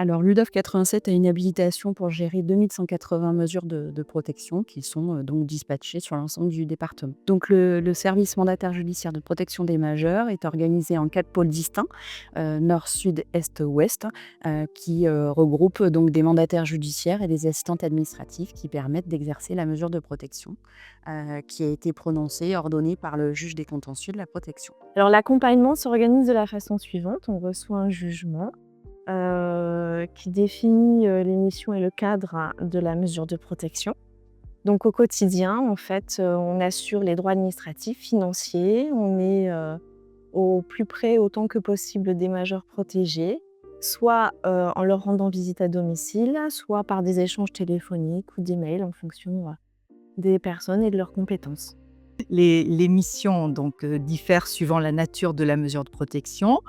Alors, l'UDAF 87 a une habilitation pour gérer 2180 mesures de protection qui sont donc dispatchées sur l'ensemble du département. Donc, le service mandataire judiciaire de protection des majeurs est organisé en 4 pôles distincts, nord, sud, est, ouest, qui regroupent donc des mandataires judiciaires et des assistantes administratives qui permettent d'exercer la mesure de protection qui a été prononcée et ordonnée par le juge des contentieux de la protection. Alors l'accompagnement s'organise de la façon suivante. On reçoit un jugement qui définit les missions et le cadre de la mesure de protection. Donc au quotidien, en fait, on assure les droits administratifs, financiers, on est au plus près autant que possible des majeurs protégés, soit en leur rendant visite à domicile, soit par des échanges téléphoniques ou des mails en fonction des personnes et de leurs compétences. Les missions donc diffèrent suivant la nature de la mesure de protection.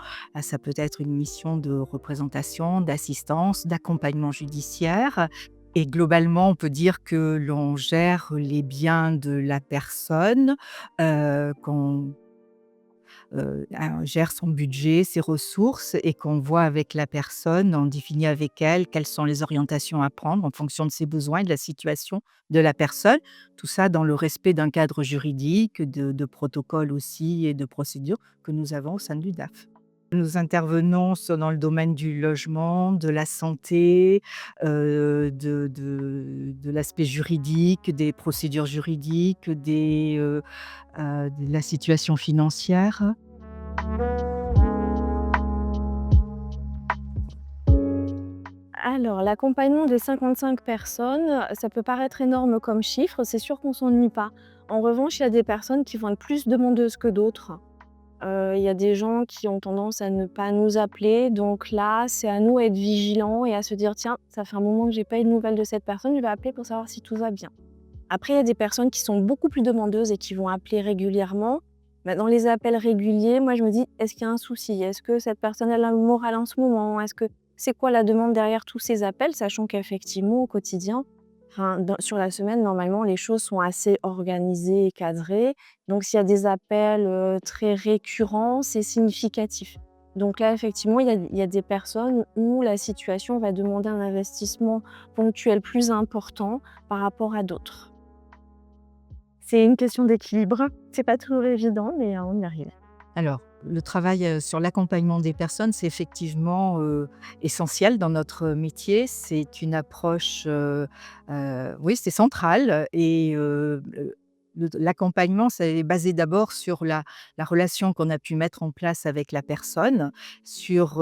Ça peut être une mission de représentation, d'assistance, d'accompagnement judiciaire et globalement, on peut dire que l'on gère les biens de la personne, qu'on gère son budget, ses ressources et qu'on voit avec la personne, on définit avec elle quelles sont les orientations à prendre en fonction de ses besoins et de la situation de la personne. Tout ça dans le respect d'un cadre juridique, de protocoles aussi et de procédures que nous avons au sein de l'UDAF. Nous intervenons dans le domaine du logement, de la santé, de l'aspect juridique, des procédures juridiques, de la situation financière. Alors, l'accompagnement des 55 personnes, ça peut paraître énorme comme chiffre, c'est sûr qu'on s'ennuie pas. En revanche, il y a des personnes qui vont être plus demandeuses que d'autres. Il y a des gens qui ont tendance à ne pas nous appeler, donc là, c'est à nous d'être vigilants et à se dire: «Tiens, ça fait un moment que j'ai pas eu de nouvelles de cette personne, je vais appeler pour savoir si tout va bien». Après, il y a des personnes qui sont beaucoup plus demandeuses et qui vont appeler régulièrement. Bah, dans les appels réguliers, moi, je me dis: «Est-ce qu'il y a un souci? Est-ce que cette personne, elle a le moral en ce moment? C'est quoi la demande derrière tous ces appels?» Sachant qu'effectivement, au quotidien, enfin, sur la semaine, normalement, les choses sont assez organisées et cadrées. Donc, s'il y a des appels très récurrents, c'est significatif. Donc là, effectivement, il y a des personnes où la situation va demander un investissement ponctuel plus important par rapport à d'autres. C'est une question d'équilibre. C'est pas toujours évident, mais on y arrive. Alors, le travail, sur l'accompagnement des personnes, c'est effectivement, essentiel dans notre métier. C'est une approche, oui, c'est central et l'accompagnement, c'est basé d'abord sur la relation qu'on a pu mettre en place avec la personne, sur,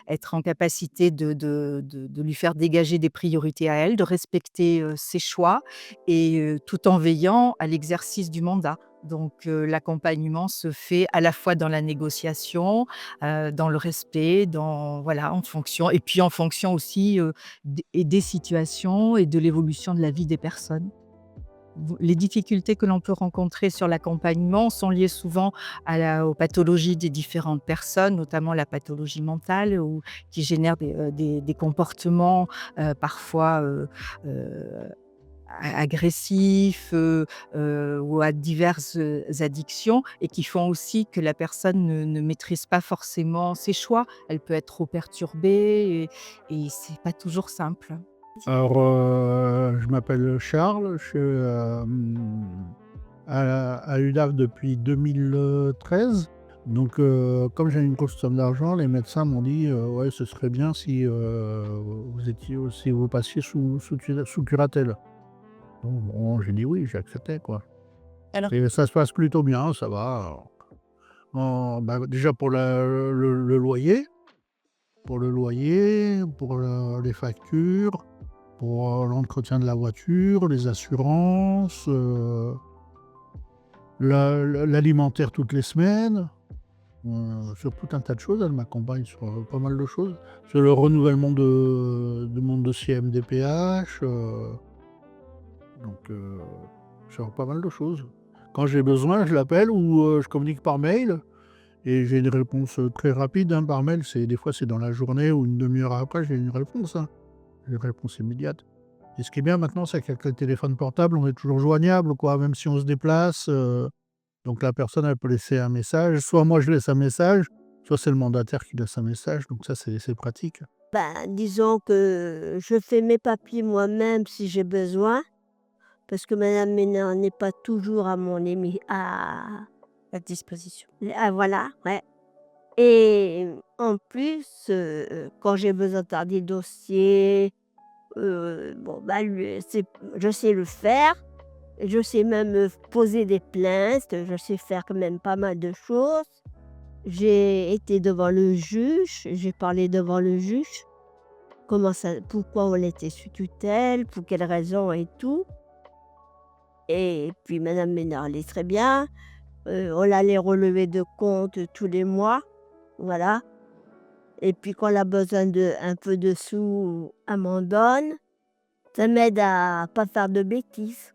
être en capacité de lui faire dégager des priorités à elle, de respecter, ses choix et tout en veillant à l'exercice du mandat. Donc l'accompagnement se fait à la fois dans la négociation, dans le respect, dans voilà, en fonction et puis en fonction aussi, des situations et de l'évolution de la vie des personnes. Les difficultés que l'on peut rencontrer sur l'accompagnement sont liées souvent aux pathologies des différentes personnes, notamment la pathologie mentale ou qui génère des comportements, parfois, heu, agressifs, ou à diverses, addictions et qui font aussi que la personne ne maîtrise pas forcément ses choix. Elle peut être trop perturbée et c'est pas toujours simple. Alors, je m'appelle Charles, je suis, à l'UDAF depuis 2013. Donc, comme j'ai une grosse somme d'argent, les médecins m'ont dit: «Ouais, ce serait bien si, si vous passiez sous curatelle». Donc bon, j'ai dit: «Oui», j'ai accepté, quoi. Alors, Et ça se passe plutôt bien, ça va. Bah, déjà pour le loyer, pour les factures, pour, l'entretien de la voiture, les assurances, l'alimentaire toutes les semaines, sur tout un tas de choses. Elle m'accompagne sur, pas mal de choses. Sur le renouvellement de mon dossier MDPH, donc sur pas mal de choses. Quand j'ai besoin, je l'appelle ou, je communique par mail et j'ai une réponse, très rapide, hein, par mail. Des fois, c'est dans la journée ou une demi heure après, j'ai une réponse, hein. J'ai une réponse immédiate. Et ce qui est bien maintenant, c'est qu'avec le téléphone portable, on est toujours joignable, quoi, même si on se déplace, donc la personne, elle peut laisser un message. Soit moi, je laisse un message, soit c'est le mandataire qui laisse un message, donc ça, c'est pratique. Disons que je fais mes papiers moi-même si j'ai besoin, parce que madame Ménard n'est pas toujours à mon émi À disposition. voilà, ouais. Et en plus, quand j'ai besoin de faire des dossiers, je sais le faire. Je sais même, poser des plaintes, je sais faire quand même pas mal de choses. J'ai été devant le juge, j'ai parlé devant le juge, pourquoi on était sous tutelle, pour quelles raisons et tout. Et puis madame Ménard allait très bien, on a les relevés de compte tous les mois, voilà. Et puis quand elle a besoin de un peu de sous, elle m'en donne. Ça m'aide à pas faire de bêtises,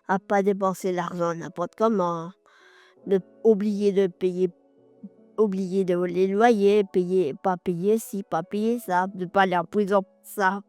à pas dépenser l'argent n'importe comment, de oublier de payer oublier de les loyers, pas payer ci, pas payer ça, de pas aller en prison pour ça.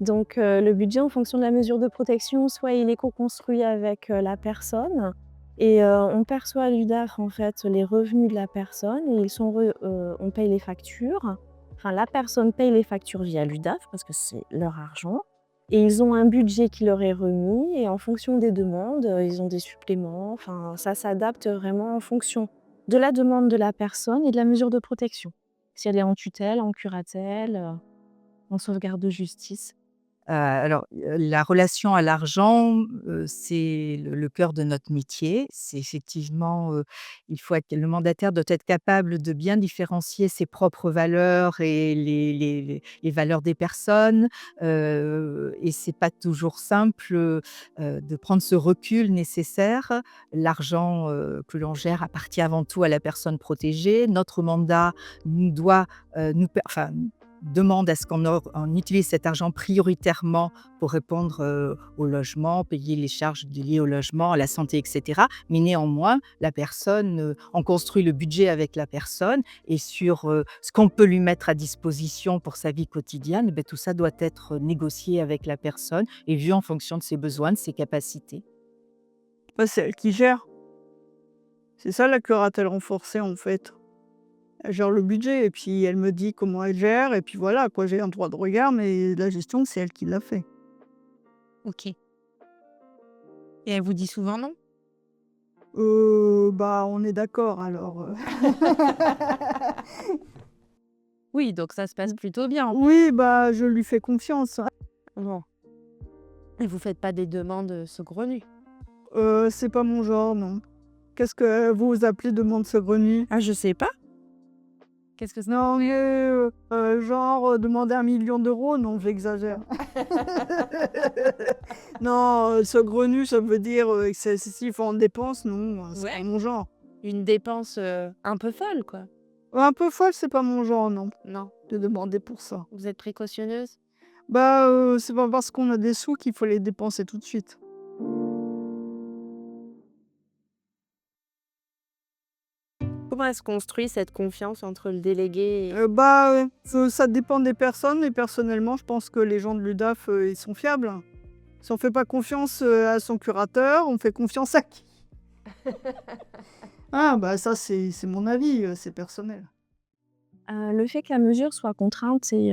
Donc le budget en fonction de la mesure de protection, soit il est co-construit avec, la personne et on perçoit à l'UDAF en fait les revenus de la personne et on paye les factures. Enfin la personne paye les factures via l'UDAF parce que c'est leur argent et ils ont un budget qui leur est remis et en fonction des demandes, ils ont des suppléments. Enfin ça s'adapte vraiment en fonction de la demande de la personne et de la mesure de protection. Si elle est en tutelle, en curatelle, en sauvegarde de justice. La relation à l'argent, c'est le cœur de notre métier. C'est effectivement, le mandataire doit être capable de bien différencier ses propres valeurs et les valeurs des personnes, et c'est pas toujours simple, de prendre ce recul nécessaire. L'argent, que l'on gère appartient avant tout à la personne protégée. Notre mandat nous doit, nous per enfin demande à ce on utilise cet argent prioritairement pour répondre, au logement, payer les charges liées au logement, à la santé et cetera. Mais néanmoins, la personne, on construit le budget avec la personne et sur, ce qu'on peut lui mettre à disposition pour sa vie quotidienne, tout ça doit être négocié avec la personne et vu en fonction de ses besoins, de ses capacités. C'est elle qui gère. C'est ça la curatelle renforcée, en fait. Elle gère le budget et puis elle me dit comment elle gère et puis voilà quoi, j'ai un droit de regard mais la gestion, c'est elle qui l'a fait. OK. Et elle vous dit souvent non? On est d'accord alors, Oui, donc ça se passe plutôt bien. Oui, je lui fais confiance. Bon. Et vous faites pas des demandes, saugrenues? C'est pas mon genre, non. Qu'est-ce que vous appelez demande saugrenue? Ah, je sais pas. Qu'est-ce que c'est? Non mais, genre, demander 1 000 000 €, non, j'exagère. Non, saugrenu, ça veut dire, que c'est excessif en dépenses, non, c'est pas Ouais. mon genre. Une dépense, un peu folle, quoi? Un peu folle, c'est pas mon genre, non, Non? de demander pour ça. Vous êtes précautionneuse? C'est pas parce qu'on a des sous qu'il faut les dépenser tout de suite. Comment elle se construit cette confiance entre le délégué et Ça dépend des personnes et personnellement, je pense que les gens de l'UDAF, ils sont fiables. Si on fait pas confiance, à son curateur, on fait confiance à qui? Ça c'est mon avis, c'est personnel. Le fait que la mesure soit contrainte, c'est,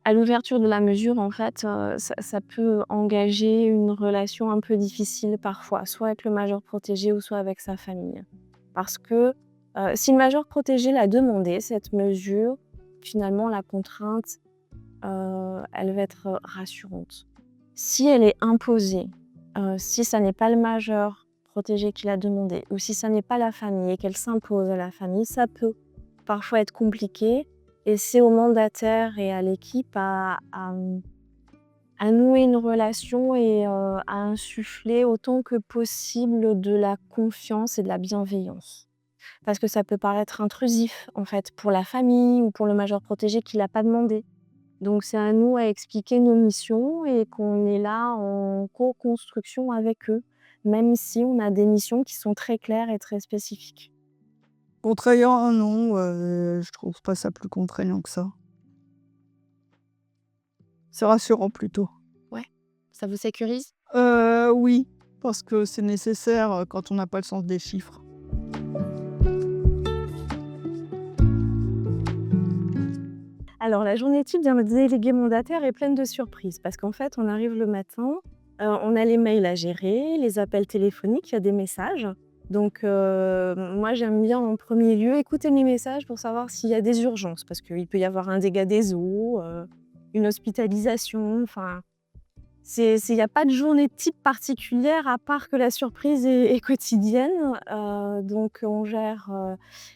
à l'ouverture de la mesure, en fait, ça peut engager une relation un peu difficile parfois, soit avec le majeur protégé ou soit avec sa famille. Parce que, si le majeur protégé l'a demandé, cette mesure, finalement la contrainte, elle va être rassurante. Si elle est imposée, si ça n'est pas le majeur protégé qui l'a demandé ou si ça n'est pas la famille et qu'elle s'impose à la famille, ça peut parfois être compliqué et c'est au mandataire et à l'équipe à nouer une relation et à insuffler autant que possible de la confiance et de la bienveillance. Parce que ça peut paraître intrusif, en fait, pour la famille ou pour le majeur protégé qui l'a pas demandé. Donc c'est à nous à expliquer nos missions et qu'on est là en co-construction avec eux, même si on a des missions qui sont très claires et très spécifiques. Contraignant, non, je trouve pas ça plus contraignant que ça. C'est rassurant plutôt. ouais, ça vous sécurise? Oui. parce que c'est nécessaire, quand on n'a pas le sens des chiffres. Alors la journée type d'un délégué mandataire est pleine de surprises parce qu'en fait, on arrive le matin, on a les mails à gérer, les appels téléphoniques, il y a des messages. Donc moi, j'aime bien en premier lieu écouter les messages pour savoir s'il y a des urgences parce qu'il peut y avoir un dégât des eaux, une hospitalisation, enfin il y a pas de journée type particulière à part que la surprise est quotidienne. Donc on gère,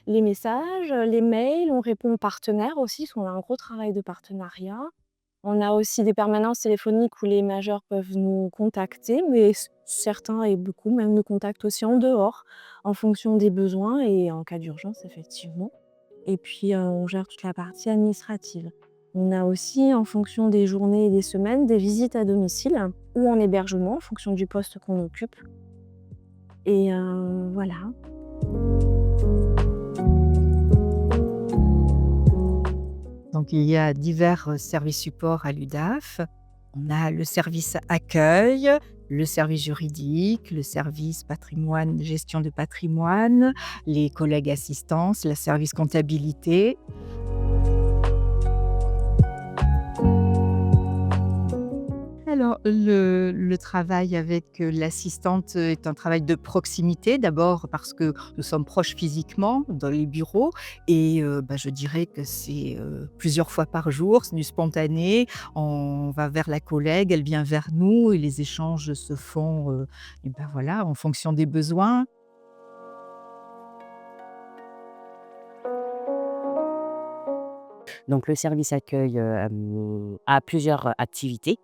les messages, les mails, on répond aux partenaires aussi, parce qu'on a un gros travail de partenariat. On a aussi des permanences téléphoniques où les majeurs peuvent nous contacter, mais certains et beaucoup même nous contactent aussi en dehors, en fonction des besoins et en cas d'urgence effectivement. Et puis, on gère toute la partie administrative. On a aussi, en fonction des journées et des semaines, des visites à domicile ou en hébergement, en fonction du poste qu'on occupe. Et voilà. Donc il y a divers, services supports à l'UDAF. On a le service accueil, le service juridique, le service patrimoine, gestion de patrimoine, les collègues assistance, le service comptabilité. Alors, le travail avec l'assistante est un travail de proximité. D'abord parce que nous sommes proches physiquement dans les bureaux et je dirais que c'est, plusieurs fois par jour, c'est du spontané. On va vers la collègue, elle vient vers nous et les échanges se font, voilà, en fonction des besoins. Donc le service accueil, a plusieurs activités.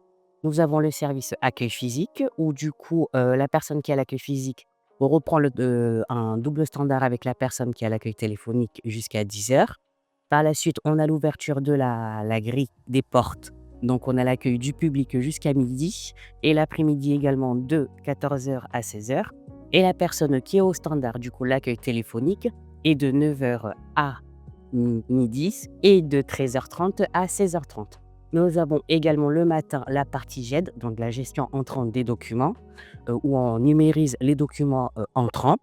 Nous avons le service accueil physique où du coup, la personne qui a l'accueil physique reprend un double standard avec la personne qui a l'accueil téléphonique jusqu'à 10 heures. Par la suite, on a l'ouverture de la grille des portes. Donc on a l'accueil du public jusqu'à midi et l'après-midi également de 14 heures à 16 heures. Et la personne qui est au standard, du coup l'accueil téléphonique, est de 9 heures à midi et de 13h30 à 16h30. Nous avons également le matin la partie GED, donc la gestion entrante des documents, où on numérise les documents entrants.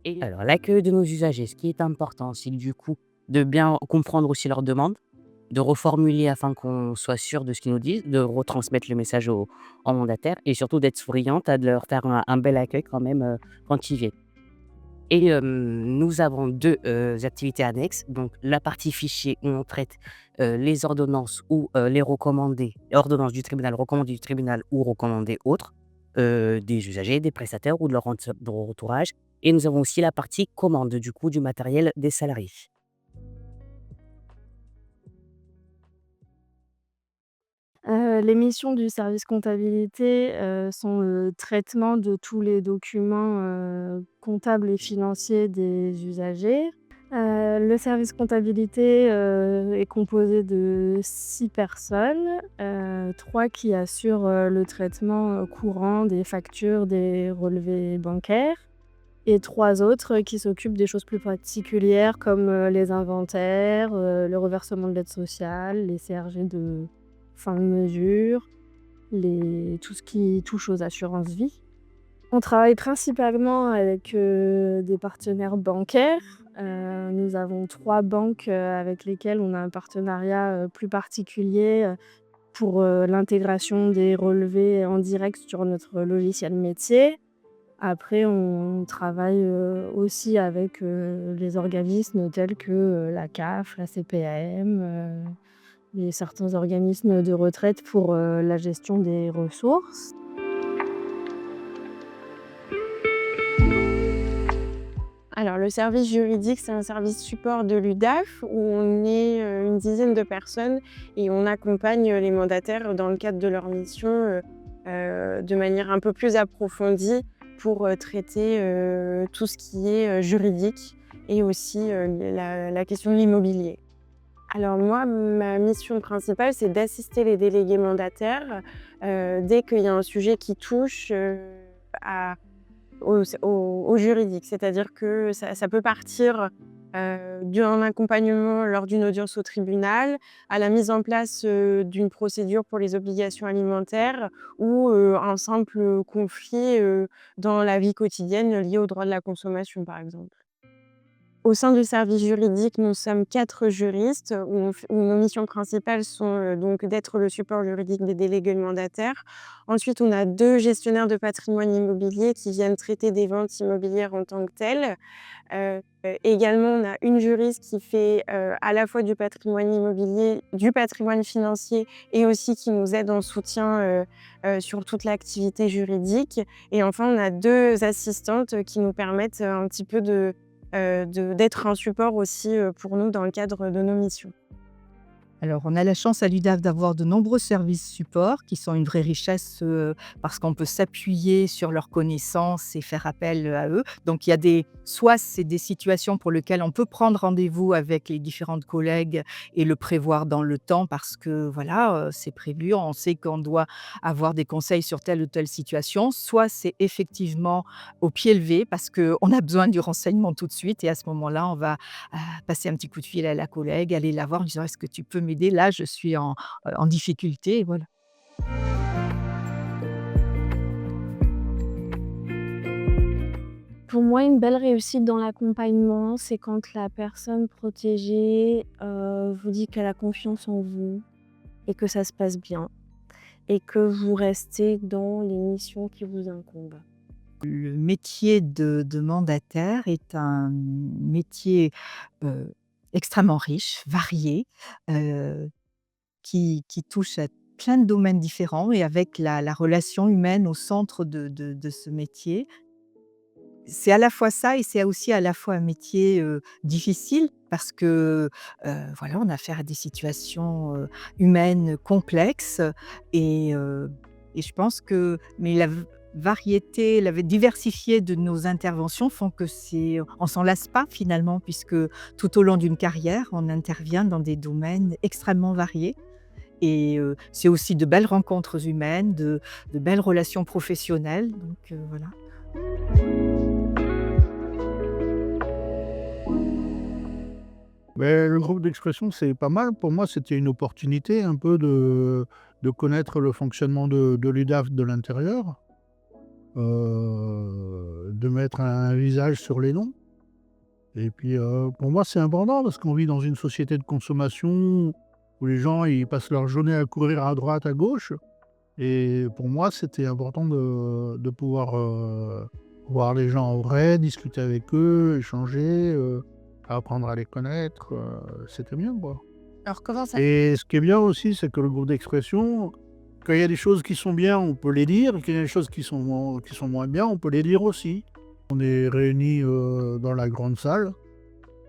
Et alors, l'accueil de nos usagers, ce qui est important, c'est du coup de bien comprendre aussi leurs demandes, de reformuler afin qu'on soit sûr de ce qu'ils nous disent, de retransmettre le message au mandataire et surtout d'être souriante, de leur faire un bel accueil quand même quand ils viennent. Et nous avons 2 activités annexes. Donc la partie fichier où on traite, les ordonnances ou les recommandés, ordonnances du tribunal, recommandés du tribunal ou recommandés autres, des usagers, des prestataires ou de leur entourage. Et nous avons aussi la partie commande, du coup, du matériel des salariés. Les missions du service comptabilité, sont le traitement de tous les documents, comptables et financiers des usagers. Le service comptabilité, est composé de 6 personnes, 3 qui assurent, le traitement, courant des factures, des relevés bancaires et 3 autres qui s'occupent des choses plus particulières comme, les inventaires, le reversement de l'aide sociale, les CRG de fin de mesure, tout ce qui touche aux assurances vie. On travaille principalement avec des partenaires bancaires. Nous avons 3 banques avec lesquelles on a un partenariat plus particulier pour l'intégration des relevés en direct sur notre logiciel métier. Après, on travaille aussi avec les organismes tels que la CAF, la CPAM, et certains organismes de retraite pour la gestion des ressources. Alors, le service juridique, c'est un service support de l'UDAF où on est une dizaine de personnes et on accompagne les mandataires dans le cadre de leur mission de manière un peu plus approfondie pour traiter tout ce qui est juridique et aussi la question de l'immobilier. Alors moi, ma mission principale, c'est d'assister les délégués mandataires dès qu'il y a un sujet qui touche au juridique. C'est-à-dire que ça peut partir d'un accompagnement lors d'une audience au tribunal, à la mise en place, d'une procédure pour les obligations alimentaires ou, un simple conflit, dans la vie quotidienne lié au droit de la consommation, par exemple. Au sein du service juridique, nous sommes 4 juristes où nos missions principales sont, donc d'être le support juridique des délégués mandataires. Ensuite, on a 2 gestionnaires de patrimoine immobilier qui viennent traiter des ventes immobilières en tant que telles. Également, on a une juriste qui fait, à la fois du patrimoine immobilier, du patrimoine financier et aussi qui nous aide en soutien, sur toute l'activité juridique. Et enfin, on a 2 assistantes, qui nous permettent, un petit peu d'être un support aussi, pour nous dans le cadre de nos missions. Alors, on a la chance à l'UDAF d'avoir de nombreux services supports qui sont une vraie richesse parce qu'on peut s'appuyer sur leurs connaissances et faire appel à eux. Donc, il y a soit c'est des situations pour lesquelles on peut prendre rendez-vous avec les différentes collègues et le prévoir dans le temps parce que voilà, c'est prévu, on sait qu'on doit avoir des conseils sur telle ou telle situation. Soit c'est effectivement au pied levé parce qu'on a besoin du renseignement tout de suite et à ce moment-là, on va passer un petit coup de fil à la collègue, aller la voir en disant: «Est-ce que tu peux m'aider? Là, je suis en difficulté», et voilà. Pour moi, une belle réussite dans l'accompagnement, c'est quand la personne protégée, vous dit qu'elle a confiance en vous et que ça se passe bien et que vous restez dans les missions qui vous incombent. Le métier de mandataire est un métier, heu, extrêmement riche, varié, heu, qui touche à plein de domaines différents et avec la relation humaine au centre de ce métier. C'est à la fois ça et c'est aussi à la fois un métier, difficile parce que, voilà, on a affaire à des situations, humaines complexes et heu et je pense que mais la variété, la diversifiée de nos interventions font que on s'en lasse pas finalement puisque tout au long d'une carrière, on intervient dans des domaines extrêmement variés et c'est aussi de belles rencontres humaines, de belles relations professionnelles donc voilà. Mais le groupe d'expression, c'est pas mal. Pour moi, c'était une opportunité un peu de connaître le fonctionnement de l'UDAF de l'intérieur, de mettre un visage sur les noms. Et puis, pour moi, c'est important parce qu'on vit dans une société de consommation où les gens, ils passent leur journée à courir à droite, à gauche. Et pour moi, c'était important de pouvoir, voir les gens en vrai, discuter avec eux, échanger, apprendre à les connaître, c'était bien, quoi. Alors comment ça Et ce qui est bien aussi, c'est que le groupe d'expression, quand il y a des choses qui sont bien, on peut les dire, et quand il y a des choses qui sont moins bien, on peut les dire aussi. On est réunis, dans la grande salle,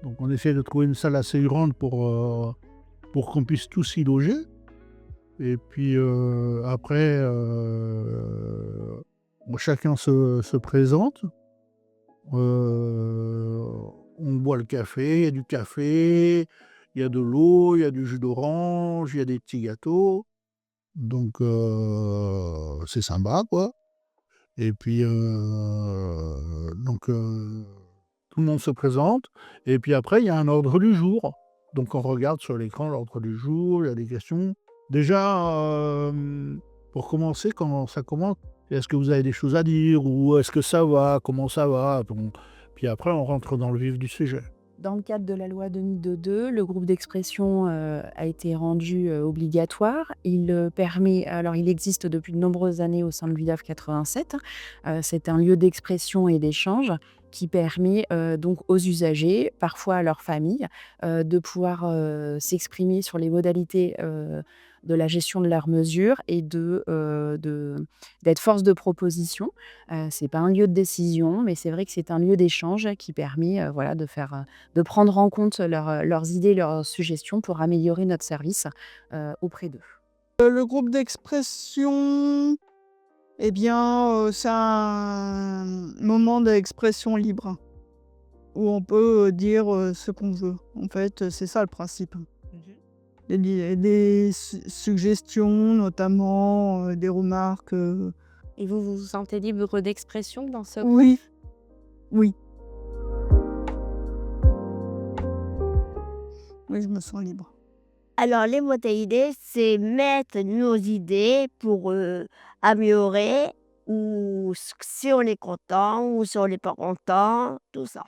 donc on essaie de trouver une salle assez grande pour qu'on puisse tous y loger. Et puis, après, chacun se présente, heu, on boit le café, il y a du café, il y a de l'eau, il y a du jus d'orange, il y a des petits gâteaux, donc c'est sympa, quoi. Et puis, tout le monde se présente et puis après il y a un ordre du jour. Donc on regarde sur l'écran l'ordre du jour, il y a des questions. Déjà, pour commencer, quand ça commence, est-ce que vous avez des choses à dire ou est-ce que ça va? Comment ça va? Bon, puis après on rentre dans le vif du sujet. Dans le cadre de la loi 2022, le groupe d'expression, a été rendu, obligatoire. Il existe depuis de nombreuses années au sein de l'UDAF 87. C'est un lieu d'expression et d'échange qui permet, donc aux usagers, parfois à leurs familles, de pouvoir, s'exprimer sur les modalités, de la gestion de leurs mesures et d'être force de proposition. C'est pas un lieu de décision, mais c'est vrai que c'est un lieu d'échange qui permet, voilà, de prendre en compte leurs idées, leurs suggestions pour améliorer notre service, auprès d'eux. Le groupe d'expression, eh bien, c'est un moment d'expression libre où on peut, dire, ce qu'on veut. En fait, c'est ça le principe. Des suggestions notamment, des remarques, Et vous vous sentez libre d'expression dans ce oui, oui. Oui, je me sens libre. Alors, les boîtes à idées, c'est mettre nos idées pour améliorer, ou si on est content, ou si on n'est pas content, tout ça.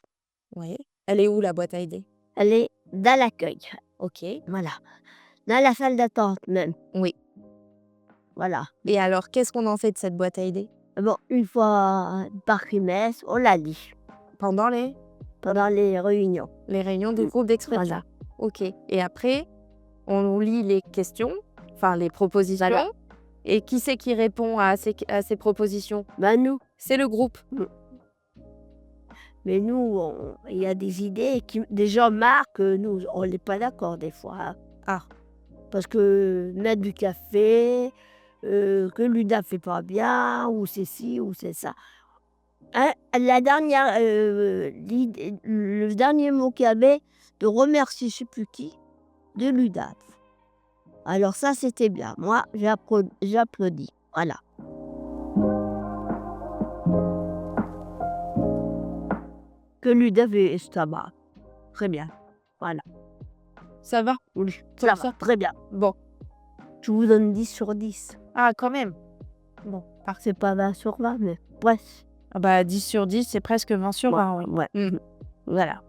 Oui. Elle est où la boîte à idées? Elle est dans l'accueil, OK. voilà. Dans la salle d'attente même, Oui. voilà. Et alors, qu'est-ce qu'on en fait de cette boîte à idées? Bon, une fois par trimestre, on la lit Pendant les pendant les réunions. réunions du groupe d'expression? Voilà. OK. Et après, on lit les questions, enfin les propositions. Voilà. Et qui c'est qui répond à ces propositions? Ben nous, C'est le groupe. mais nous, il y a des idées qui des gens marquent, nous, on n'est pas d'accord des fois, hein. Ah. Parce que mettre du café, que l'UDA fait pas bien, ou c'est ci, ou c'est ça. Hein, la dernière, le dernier mot qu'il y avait, de remercier je sais plus qui, de l'UDAF. Alors ça, c'était bien. Moi, j'applaudis. Voilà. Que l'UDAF et ça va. Très bien. Voilà. Ça va? Oui, Ça ça va. Très bien. Bon. Je vous donne 10 sur 10. Ah, quand même. Bon, c'est pas 20 sur 20, mais bref. Ah bah 10 sur 10, c'est presque 20 sur 20, oui. Ouais. Mmh. Voilà.